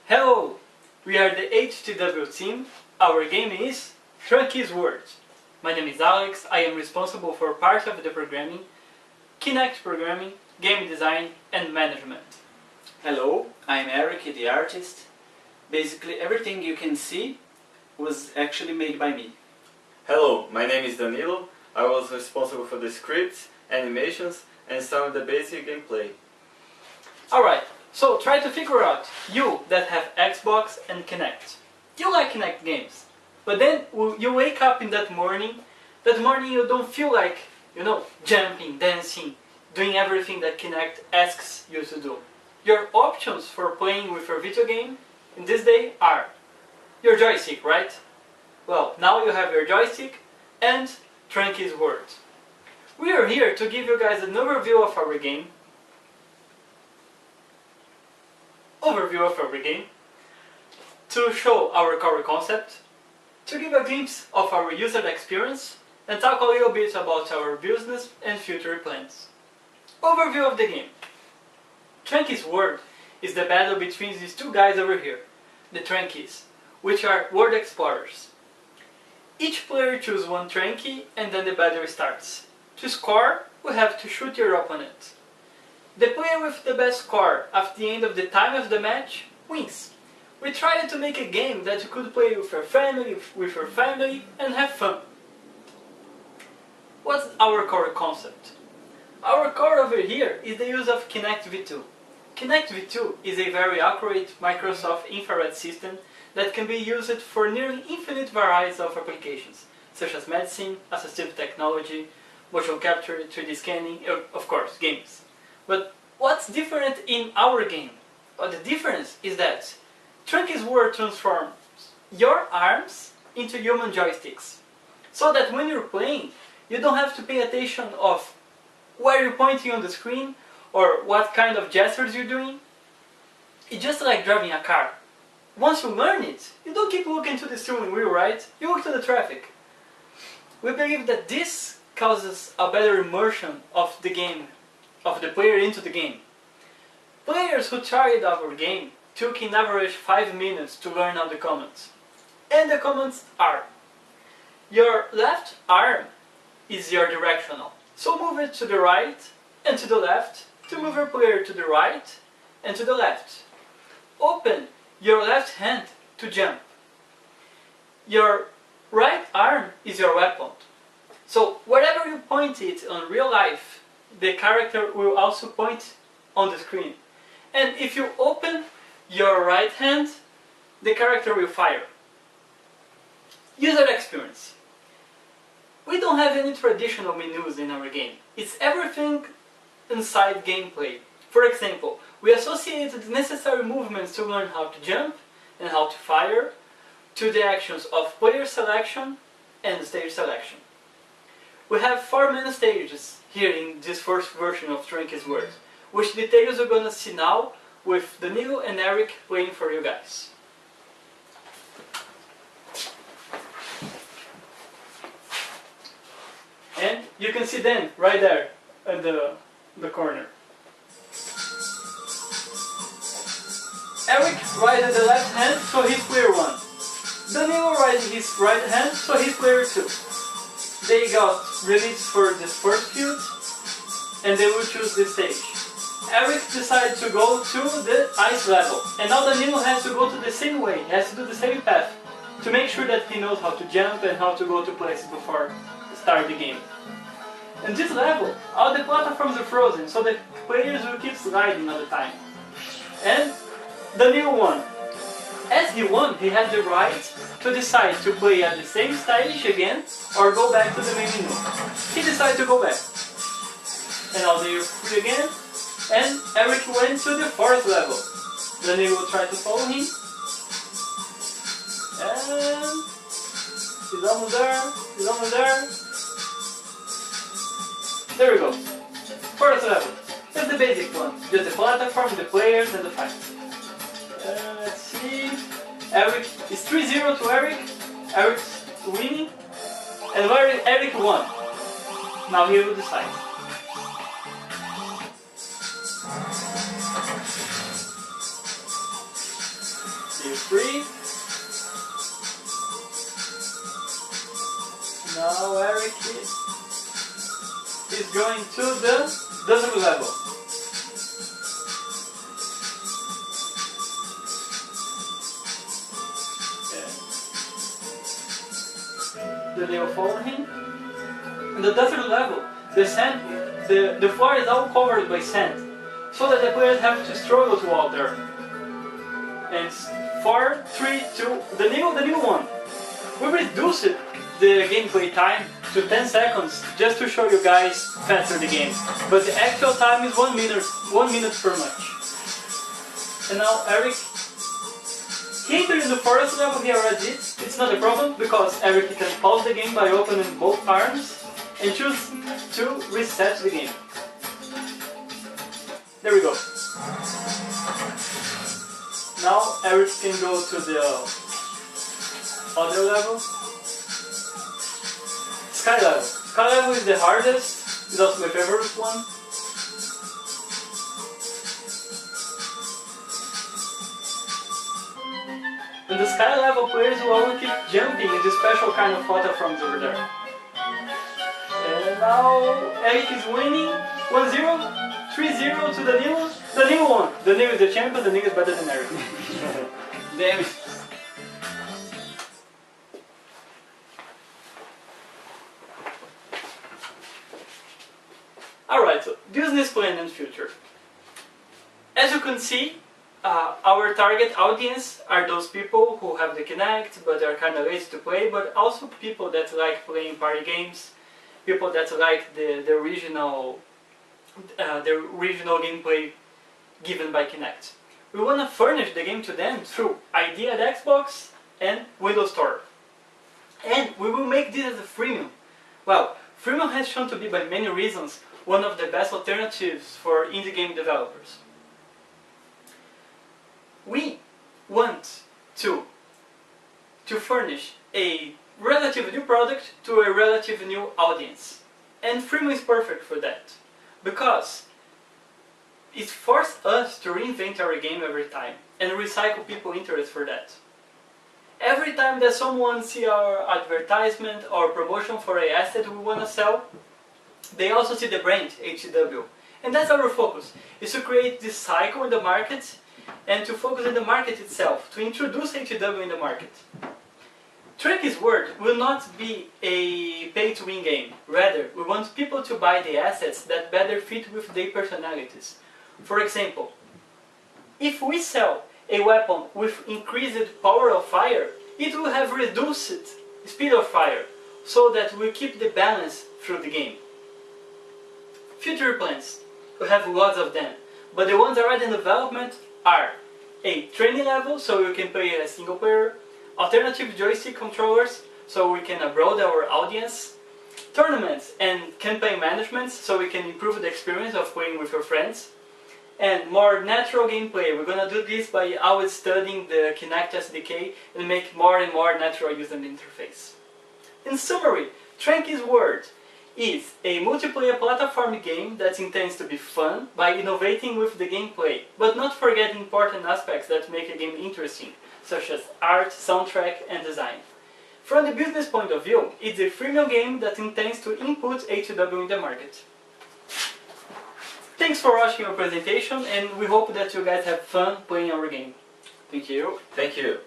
Hello! We are the HTW team. Our game is Trankies Words. My name is Alex. I am responsible for part of the programming, Kinect programming, game design and management. Hello, I'm Eric, the artist. Basically everything you can see was actually made by me. Hello, my name is Danilo. I was responsible for the scripts, animations and some of the basic gameplay. Alright, so try to figure out, you that have Xbox and Kinect. You like Kinect games, but then you wake up in that morning you don't feel like, jumping, dancing, doing everything that Kinect asks you to do. Your options for playing with your video game in this day are your joystick, right? Well, now you have your joystick and Trankies Words. We are here to give you guys an overview of our game, to show our core concept, to give a glimpse of our user experience, and talk a little bit about our business and future plans. Overview of the game. Trankies World is the battle between these two guys over here, the Trankies, which are world explorers. Each player chooses one Trankie and then the battle starts. To score, we have to shoot your opponent. The player with the best score at the end of the time of the match wins. We tried to make a game that you could play with your family and have fun. What's our core concept? Our core over here is the use of Kinect V2. Kinect V2 is a very accurate Microsoft infrared system that can be used for nearly infinite varieties of applications, such as medicine, assistive technology, motion capture, 3D scanning, of course, games. But what's different in our game? Well, the difference is that Trankies World transforms your arms into human joysticks, so that when you're playing, you don't have to pay attention of where you're pointing on the screen or what kind of gestures you're doing. It's just like driving a car. Once you learn it, you don't keep looking to the steering wheel, right? You look to the traffic. We believe that this causes a better immersion of the game, of the player into the game. Players who tried our game took in average 5 minutes to learn all the commands. And the commands are: your left arm is your directional, so move it to the right and to the left to move your player to the right and to the left. Open your left hand to jump. Your right arm is your weapon. So wherever you point it on real life, the character will also point on the screen. And if you open your right hand, the character will fire. User experience. We don't have any traditional menus in our game. It's everything inside gameplay. For example, we associated the necessary movements to learn how to jump and how to fire to the actions of player selection and stage selection. We have 4 main stages here in this first version of Trankies World, which details you're gonna see now with Danilo and Eric playing for you guys. And you can see them right there at the corner. Eric raised the left hand, so he's player 1. Danilo raised his right hand, so he's player 2. They got released for this first field, and they will choose this stage. Eric decided to go to the ice level, and now Danilo has to go to the same way, he has to do the same path, to make sure that he knows how to jump and how to go to places before start the game. In this level, all the platforms are frozen, so the players will keep sliding all the time. And Danilo won. As he won, he had the right to decide to play at the same stage again or go back to the main menu. He decided to go back. And now they are free again, and Eric went to the 4th level. Danilo will try to follow him. And he's almost there, he's almost there. There we go. 4th level. That's the basic one. Just the platform, the players, and the fight. Let's see. Eric is 3-0 to Eric. Eric's winning. And Eric won. Now he will decide. Feel free. Now Eric is going to the desert level. The Leo follow him. In the desert level, the sand, the floor is all covered by sand, so that the players have to struggle to walk there. And 4, 3, 2, the new one. We reduced the gameplay time to 10 seconds just to show you guys faster the game. But the actual time is 1 minute per match. And now Eric, he entered in the forest level, he already did. It's not a problem because Eric can pause the game by opening both arms and choose to reset the game. There we go. Now Eric can go to the other level. Sky level. Sky level is the hardest, it's also my favorite one. In the sky level, players will only keep jumping in the special kind of platforms over there. And now Eric is winning 1-0, 3-0 to Danilo. Danilo won. Danilo is the champion, Danilo is better than Eric. Damn it. Alright, so business plan and future. As you can see, our target audience are those people who have the Kinect but are kind of lazy to play, but also people that like playing party games, people that like the original gameplay given by Kinect. We want to furnish the game to them through ID at Xbox and Windows Store. And we will make this as a freemium. Well, freemium has shown to be, by many reasons, one of the best alternatives for indie game developers. We want to furnish a relative new product to a relative new audience. And freemium is perfect for that. Because it forced us to reinvent our game every time and recycle people's interest for that. Every time that someone sees our advertisement or promotion for an asset we want to sell, they also see the brand HW. And that's our focus, is to create this cycle in the market and to focus on the market itself, to introduce HW in the market. Trankies World will not be a pay-to-win game. Rather, we want people to buy the assets that better fit with their personalities. For example, if we sell a weapon with increased power of fire, it will have reduced speed of fire, so that we keep the balance through the game. Future plans, we have lots of them, but the ones already in development are a training level, so you can play as single player, alternative joystick controllers, so we can broaden our audience, tournaments and campaign management, so we can improve the experience of playing with your friends, and more natural gameplay. We're gonna do this by always studying the Kinect SDK and make more and more natural user interface. In summary, Trankies World is a multiplayer platform game that intends to be fun by innovating with the gameplay, but not forgetting important aspects that make a game interesting, such as art, soundtrack, and design. From the business point of view, it's a freemium game that intends to input HW in the market. Thanks for watching our presentation, and we hope that you guys have fun playing our game. Thank you. Thank you.